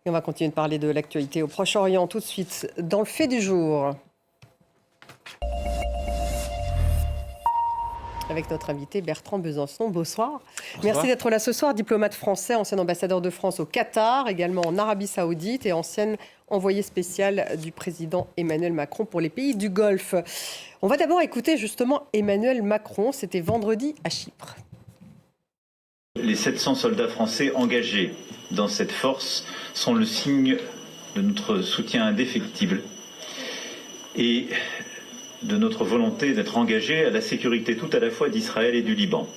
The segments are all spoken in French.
Et on va continuer de parler de l'actualité au Proche-Orient tout de suite dans le fait du jour. Avec notre invité Bertrand Besançon. Bonsoir. Merci d'être là ce soir. Diplomate français, ancien ambassadeur de France au Qatar, également en Arabie Saoudite et ancienne envoyée spéciale du président Emmanuel Macron pour les pays du Golfe. On va d'abord écouter justement Emmanuel Macron. C'était vendredi à Chypre. Les 700 soldats français engagés dans cette force sont le signe de notre soutien indéfectible et de notre volonté d'être engagés à la sécurité tout à la fois d'Israël et du Liban.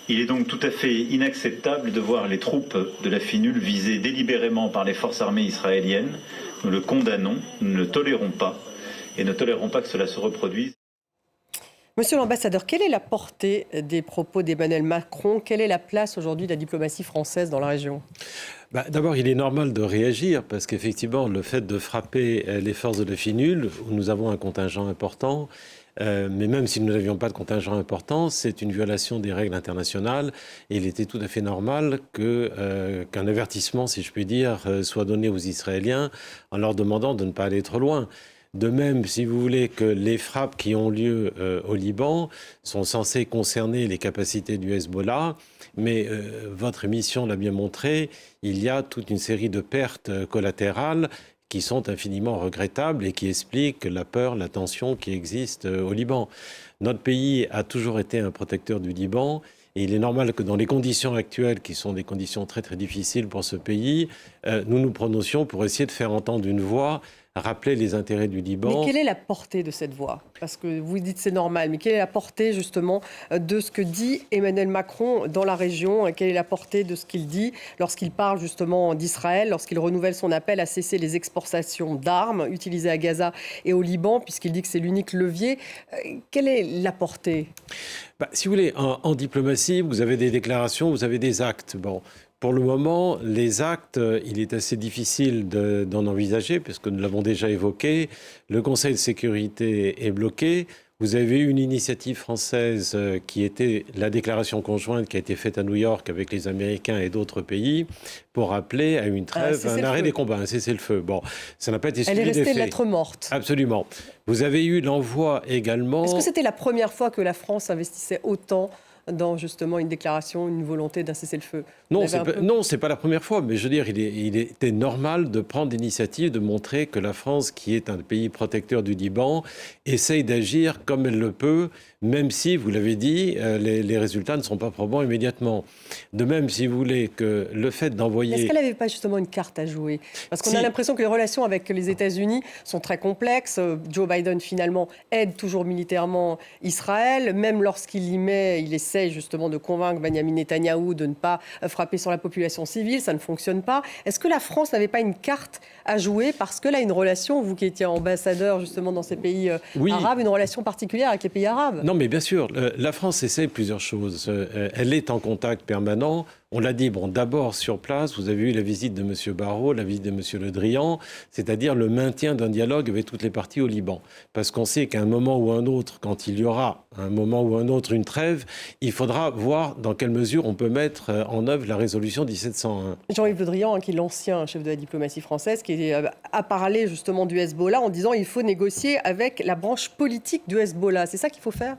Il est donc tout à fait inacceptable de voir les troupes de la FINUL visées délibérément par les forces armées israéliennes. Nous le condamnons, nous ne le tolérons pas et ne tolérons pas que cela se reproduise. Monsieur l'ambassadeur, quelle est la portée des propos d'Emmanuel Macron? Quelle est la place aujourd'hui de la diplomatie française dans la région? D'abord, il est normal de réagir parce qu'effectivement, le fait de frapper les forces de la FINUL, où nous avons un contingent important, mais même si nous n'avions pas de contingent important, c'est une violation des règles internationales. Et il était tout à fait normal qu'un avertissement, si je puis dire, soit donné aux Israéliens en leur demandant de ne pas aller trop loin. De même, si vous voulez, que les frappes qui ont lieu au Liban sont censées concerner les capacités du Hezbollah, mais votre émission l'a bien montré, il y a toute une série de pertes collatérales qui sont infiniment regrettables et qui expliquent la peur, la tension qui existe au Liban. Notre pays a toujours été un protecteur du Liban. Et il est normal que dans les conditions actuelles, qui sont des conditions très très difficiles pour ce pays, nous nous prononcions pour essayer de faire entendre une voix, rappeler les intérêts du Liban. Mais quelle est la portée de cette voix? Parce que vous dites c'est normal, mais quelle est la portée justement de ce que dit Emmanuel Macron dans la région? Quelle est la portée de ce qu'il dit lorsqu'il parle justement d'Israël, lorsqu'il renouvelle son appel à cesser les exportations d'armes utilisées à Gaza et au Liban, puisqu'il dit que c'est l'unique levier? Quelle est la portée? Si vous voulez, en diplomatie, vous avez des déclarations, vous avez des actes. Bon, pour le moment, les actes, il est assez difficile d'en envisager, puisque nous l'avons déjà évoqué. Le Conseil de sécurité est bloqué. Vous avez eu une initiative française qui était la déclaration conjointe qui a été faite à New York avec les Américains et d'autres pays pour appeler à une trêve, un arrêt des combats, un cessez-le-feu. Bon, ça n'a pas été suivi d'effet. Elle est restée lettre morte. Absolument. Vous avez eu l'envoi également... Est-ce que c'était la première fois que la France investissait autant dans justement une déclaration, une volonté d'un cessez-le-feu? Non, c'est pas la première fois, mais je veux dire, il était normal de prendre l'initiative de montrer que la France, qui est un pays protecteur du Liban, essaye d'agir comme elle le peut, même si, vous l'avez dit, les résultats ne sont pas probants immédiatement. De même, si vous voulez, que le fait d'envoyer... Est-ce qu'elle n'avait pas justement une carte à jouer? Parce qu'on a l'impression que les relations avec les États-Unis sont très complexes. Joe Biden, finalement, aide toujours militairement Israël. Même lorsqu'il y met, il essaie justement de convaincre Benyamin Netanyahou de ne pas frapper sur la population civile. Ça ne fonctionne pas. Est-ce que la France n'avait pas une carte à jouer? Parce que là, une relation, vous qui étiez ambassadeur justement dans ces pays arabes, une relation particulière avec les pays arabes. Non, mais bien sûr, la France essaie plusieurs choses. Elle est en contact permanent. On l'a dit, d'abord sur place, vous avez eu la visite de M. Barrot, la visite de M. Le Drian, c'est-à-dire le maintien d'un dialogue avec toutes les parties au Liban. Parce qu'on sait qu'à un moment ou un autre, quand il y aura un moment ou un autre une trêve, il faudra voir dans quelle mesure on peut mettre en œuvre la résolution 1701. Jean-Yves Le Drian, qui est l'ancien chef de la diplomatie française, qui a parlé justement du Hezbollah en disant qu'il faut négocier avec la branche politique du Hezbollah. C'est ça qu'il faut faire?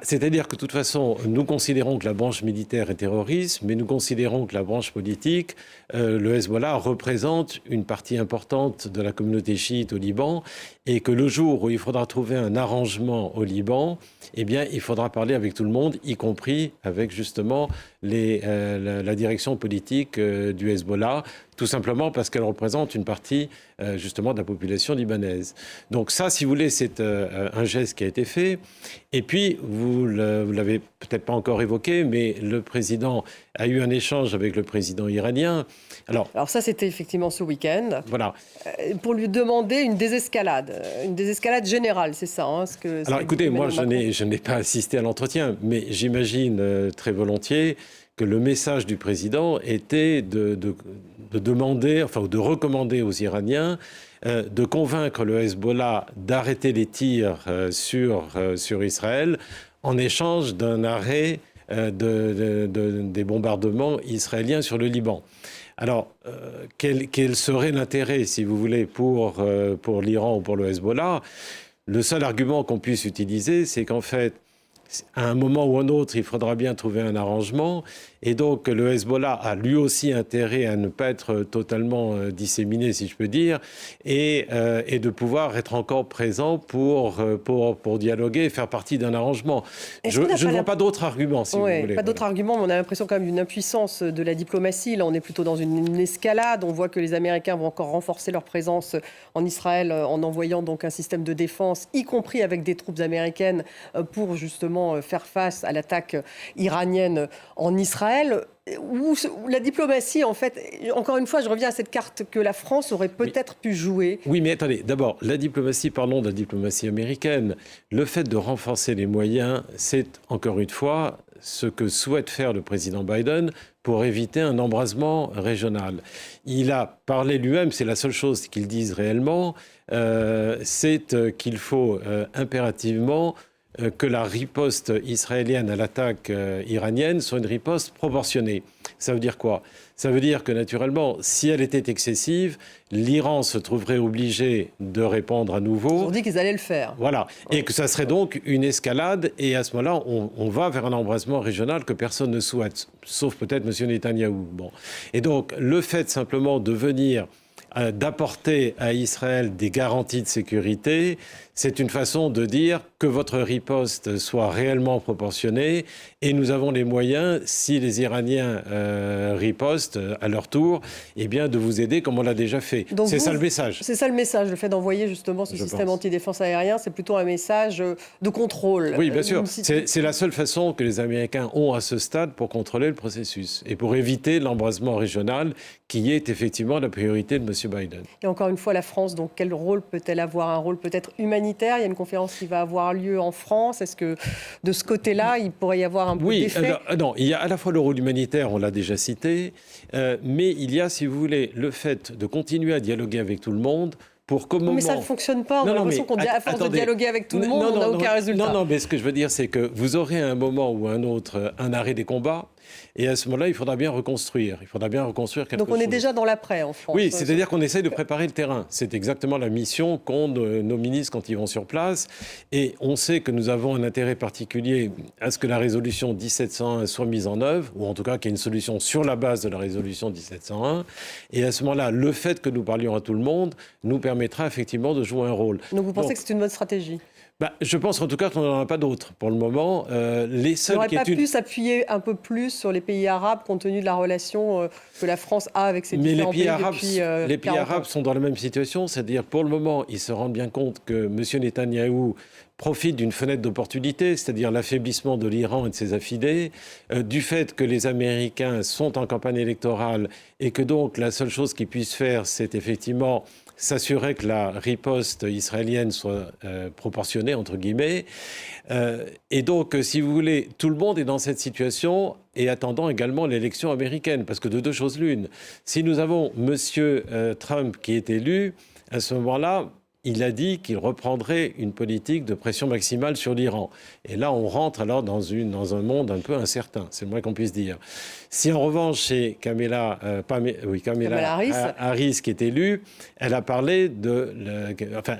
C'est-à-dire que de toute façon, nous considérons que la branche militaire est terroriste, mais nous considérons que la branche politique, le Hezbollah, représente une partie importante de la communauté chiite au Liban et que le jour où il faudra trouver un arrangement au Liban, eh bien, il faudra parler avec tout le monde, y compris avec justement la direction politique du Hezbollah, tout simplement parce qu'elle représente une partie justement de la population libanaise. Donc ça, si vous voulez, c'est un geste qui a été fait. Et puis, vous l'avez peut-être pas encore évoqué, mais le président a eu un échange avec le président iranien. Alors ça, c'était effectivement ce week-end. Voilà. Pour lui demander une désescalade générale, c'est ça Alors écoutez, moi, je n'ai pas assisté à l'entretien, mais j'imagine très volontiers que le message du président était de demander, ou de recommander aux Iraniens de convaincre le Hezbollah d'arrêter les tirs sur Israël en échange d'un arrêt des bombardements israéliens sur le Liban. Alors, quel serait l'intérêt, si vous voulez, pour l'Iran ou pour le Hezbollah? Le seul argument qu'on puisse utiliser, c'est qu'en fait, à un moment ou un autre, il faudra bien trouver un arrangement. Et donc, le Hezbollah a lui aussi intérêt à ne pas être totalement disséminé, si je peux dire, et de pouvoir être encore présent pour dialoguer et faire partie d'un arrangement. Je ne vois pas d'autres arguments, si vous voulez. Pas d'autres arguments, mais on a l'impression quand même d'une impuissance de la diplomatie. Là, on est plutôt dans une escalade. On voit que les Américains vont encore renforcer leur présence en Israël en envoyant donc un système de défense, y compris avec des troupes américaines, pour justement faire face à l'attaque iranienne en Israël. Où la diplomatie, en fait, encore une fois, je reviens à cette carte que la France aurait peut-être pu jouer. Oui, mais attendez, d'abord, la diplomatie, parlons de la diplomatie américaine. Le fait de renforcer les moyens, c'est, encore une fois, ce que souhaite faire le président Biden pour éviter un embrasement régional. Il a parlé lui-même, c'est la seule chose qu'il dise réellement, c'est qu'il faut impérativement que la riposte israélienne à l'attaque iranienne soit une riposte proportionnée. Ça veut dire quoi? Ça veut dire que, naturellement, si elle était excessive, l'Iran se trouverait obligé de répondre à nouveau. Ils ont dit qu'ils allaient le faire. Voilà. Et que ça serait donc une escalade. Et à ce moment-là, on va vers un embrasement régional que personne ne souhaite, sauf peut-être M. Netanyahou. Bon. Et donc, le fait simplement de venir d'apporter à Israël des garanties de sécurité, c'est une façon de dire que votre riposte soit réellement proportionnée et nous avons les moyens, si les Iraniens ripostent à leur tour, eh bien de vous aider comme on l'a déjà fait. C'est ça le message. C'est ça le message, le fait d'envoyer justement ce système anti-défense aérien, c'est plutôt un message de contrôle. Oui, bien sûr. C'est la seule façon que les Américains ont à ce stade pour contrôler le processus et pour éviter l'embrasement régional qui est effectivement la priorité de M. Biden. Et encore une fois, la France, donc quel rôle peut-elle avoir? Un rôle peut-être humanitaire? Il y a une conférence qui va avoir lieu en France. Est-ce que de ce côté-là, il pourrait y avoir un peu d'effet? Non, il y a à la fois le rôle humanitaire, on l'a déjà cité, mais il y a, si vous voulez, le fait de continuer à dialoguer avec tout le monde. Mais ça ne fonctionne pas. On a l'impression qu'à force de dialoguer avec tout le monde, on n'a aucun résultat. Non, mais ce que je veux dire, c'est que vous aurez à un moment ou un autre un arrêt des combats. Et à ce moment-là, il faudra bien reconstruire. Il faudra bien reconstruire quelque chose. Donc on est déjà dans l'après en France. Oui, c'est-à-dire qu'on essaye de préparer le terrain. C'est exactement la mission qu'ont nos ministres quand ils vont sur place. Et on sait que nous avons un intérêt particulier à ce que la résolution 1701 soit mise en œuvre, ou en tout cas qu'il y ait une solution sur la base de la résolution 1701. Et à ce moment-là, le fait que nous parlions à tout le monde nous permettra effectivement de jouer un rôle. Donc vous pensez que c'est une bonne stratégie? Je pense en tout cas qu'on n'en a pas d'autres pour le moment. Les seuls on n'aurait pas pu s'appuyer un peu plus sur les pays arabes compte tenu de la relation que la France a avec ces différents pays depuis les pays arabes sont dans la même situation, c'est-à-dire pour le moment, ils se rendent bien compte que M. Netanyahou profite d'une fenêtre d'opportunité, c'est-à-dire l'affaiblissement de l'Iran et de ses affidés, du fait que les Américains sont en campagne électorale et que donc la seule chose qu'ils puissent faire, c'est effectivement s'assurer que la riposte israélienne soit proportionnée, entre guillemets. Et donc, si vous voulez, tout le monde est dans cette situation et attendant également l'élection américaine. Parce que de deux choses l'une, si nous avons M. Trump qui est élu, à ce moment-là, il a dit qu'il reprendrait une politique de pression maximale sur l'Iran. Et là, on rentre alors dans un monde un peu incertain, c'est le moins qu'on puisse dire. Si en revanche, c'est Kamala Harris qui est élue, elle a parlé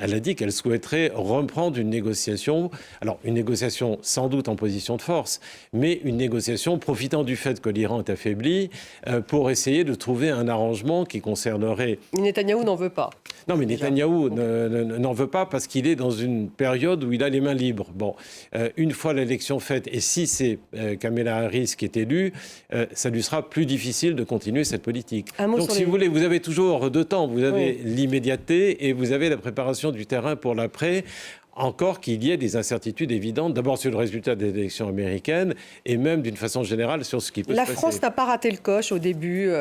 elle a dit qu'elle souhaiterait reprendre une négociation. Alors, une négociation sans doute en position de force, mais une négociation profitant du fait que l'Iran est affaibli pour essayer de trouver un arrangement qui concernerait... Netanyahou n'en veut pas. Non, mais Netanyahou n'en veut pas parce qu'il est dans une période où il a les mains libres. Bon, une fois l'élection faite, et si c'est Kamala Harris qui est élue, ça lui sera plus difficile de continuer cette politique. Donc, si vous voulez, vous avez toujours deux temps. Vous avez l'immédiateté et vous avez la préparation du terrain pour l'après. Encore qu'il y ait des incertitudes évidentes, d'abord sur le résultat des élections américaines et même d'une façon générale sur ce qui peut se passer. La France n'a pas raté le coche au début,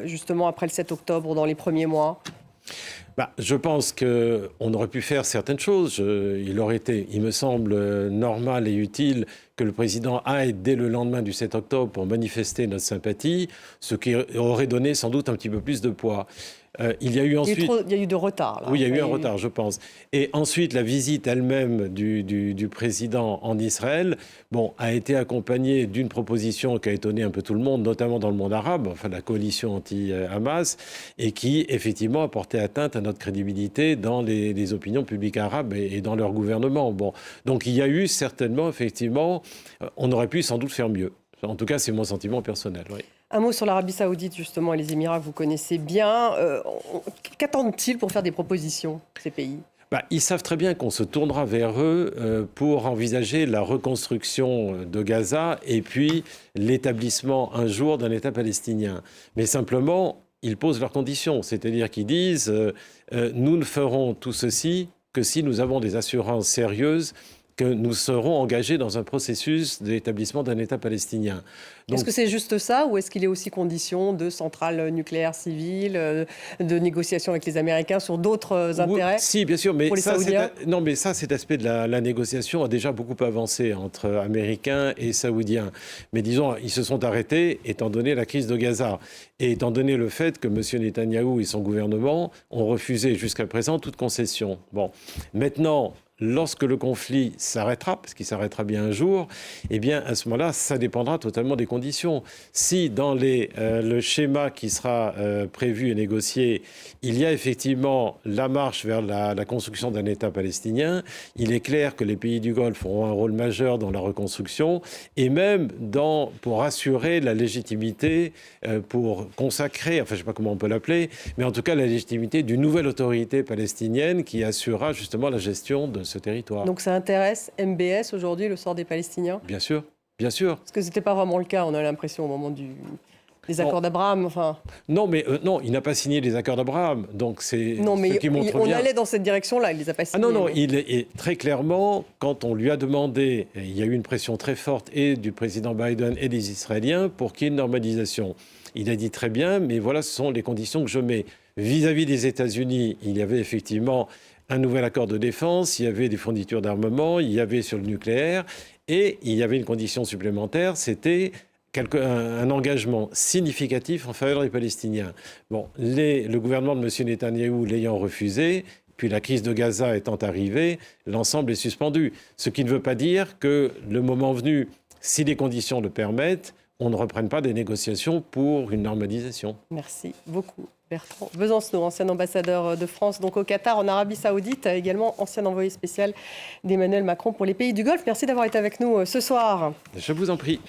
justement après le 7 octobre, dans les premiers mois. Je pense qu'on aurait pu faire certaines choses. Il aurait été, il me semble, normal et utile que le président aille dès le lendemain du 7 octobre pour manifester notre sympathie, ce qui aurait donné sans doute un petit peu plus de poids. Il y a eu ensuite... Il y a eu de retard. Là. Oui, il y a eu un retard, je pense. Et ensuite, la visite elle-même du président en Israël a été accompagnée d'une proposition qui a étonné un peu tout le monde, notamment dans le monde arabe, enfin la coalition anti-Hamas, et qui, effectivement, a porté atteinte à notre crédibilité dans les opinions publiques arabes et dans leur gouvernement. Donc il y a eu certainement, effectivement, on aurait pu sans doute faire mieux. En tout cas, c'est mon sentiment personnel, oui. Un mot sur l'Arabie Saoudite, justement, et les Émirats que vous connaissez bien. Qu'attendent-ils pour faire des propositions, ces pays ? Ils savent très bien qu'on se tournera vers eux pour envisager la reconstruction de Gaza et puis l'établissement un jour d'un État palestinien. Mais simplement, ils posent leurs conditions, c'est-à-dire qu'ils disent nous ne ferons tout ceci que si nous avons des assurances sérieuses que nous serons engagés dans un processus d'établissement d'un État palestinien. Donc, est-ce que c'est juste ça ou est-ce qu'il est aussi condition de centrales nucléaires civiles, de négociations avec les Américains sur d'autres intérêts? Si, bien sûr, mais pour les Saoudiens. Cet aspect de la négociation a déjà beaucoup avancé entre Américains et Saoudiens. Mais disons, ils se sont arrêtés étant donné la crise de Gaza et étant donné le fait que M. Netanyahou et son gouvernement ont refusé jusqu'à présent toute concession. Maintenant, lorsque le conflit s'arrêtera, parce qu'il s'arrêtera bien un jour, eh bien, à ce moment-là, ça dépendra totalement des conditions. Si dans le schéma qui sera prévu et négocié, il y a effectivement la marche vers la construction d'un État palestinien, il est clair que les pays du Golfe auront un rôle majeur dans la reconstruction et même pour assurer la légitimité, pour consacrer, enfin je ne sais pas comment on peut l'appeler, mais en tout cas la légitimité d'une nouvelle autorité palestinienne qui assurera justement la gestion de ce territoire. Donc ça intéresse MBS aujourd'hui, le sort des Palestiniens ? Bien sûr, bien sûr. Parce que ce n'était pas vraiment le cas, on a l'impression au moment des accords d'Abraham. Non, mais non, il n'a pas signé les accords d'Abraham. Donc c'est ce qui montre on bien. allait dans cette direction-là, il ne les a pas signés. Non, il est très clairement, quand on lui a demandé, il y a eu une pression très forte et du président Biden et des Israéliens pour qu'il y ait une normalisation. Il a dit très bien, mais voilà, ce sont les conditions que je mets. Vis-à-vis des États-Unis, il y avait effectivement un nouvel accord de défense, il y avait des fournitures d'armement, il y avait sur le nucléaire, et il y avait une condition supplémentaire, c'était un engagement significatif en faveur des Palestiniens. Le gouvernement de M. Netanyahou l'ayant refusé, puis la crise de Gaza étant arrivée, l'ensemble est suspendu. Ce qui ne veut pas dire que le moment venu, si les conditions le permettent, on ne reprenne pas des négociations pour une normalisation. Merci beaucoup. Bertrand Besancenot, ancien ambassadeur de France donc au Qatar, en Arabie Saoudite, également ancien envoyé spécial d'Emmanuel Macron pour les pays du Golfe. Merci d'avoir été avec nous ce soir. Je vous en prie.